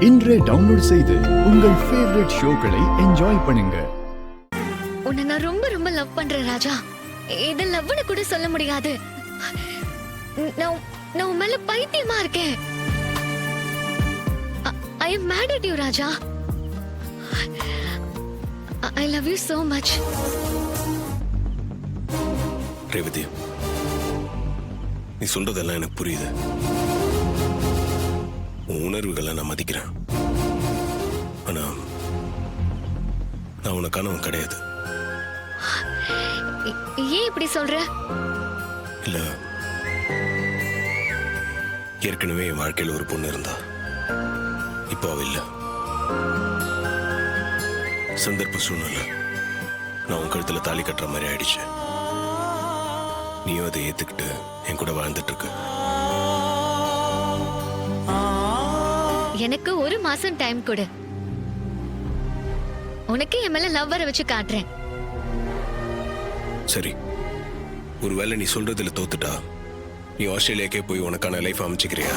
இன்றே டவுன்லோட் செய்து உங்கள் ஃபேவரட் ஷோக்களை என்ஜாய் பண்ணுங்க. உன்னை நான் ரொம்ப ரொம்ப லவ் பண்றேன் ராஜா. இது லவ்னு கூட சொல்ல முடியாது. நான் உன் மேல பைத்தியமா இருக்கேன். I am mad at you Raja. I love you so much. Revathi, நீ சொல்றதெல்லாம் எனக்கு புரியுது. உன் உணர்வுகளை நான் மதிக்கிறேன். ஆனா நான் உனக்கானவன் கிடையாது. ஏன் இப்படி சொல்ற? இல்ல, ஏற்கனவே என் வாழ்க்கையில் ஒரு பொண்ணு இருந்தா, இப்போ அவ இல்ல. சந்தர்ப்ப சூழ்நிலை நான் உன் கழுத்துல தாலி கட்டுற மாதிரி ஆயிடுச்சு. நீயும் அதை ஏத்துக்கிட்டு என் கூட வாழ்ந்துட்டு இருக்க. எனக்கு ஒரு மாசம் டைம் கொடு. உனக்கு என் மேல லவ் வர வச்சு காட்டுறேன். சரி, ஒருவேளை நீ சொல்றதுல தோத்துட்டா நீ ஆஸ்திரேலியாக்கே போய் உனக்கான லைஃப் அமைச்சுக்கிறியா?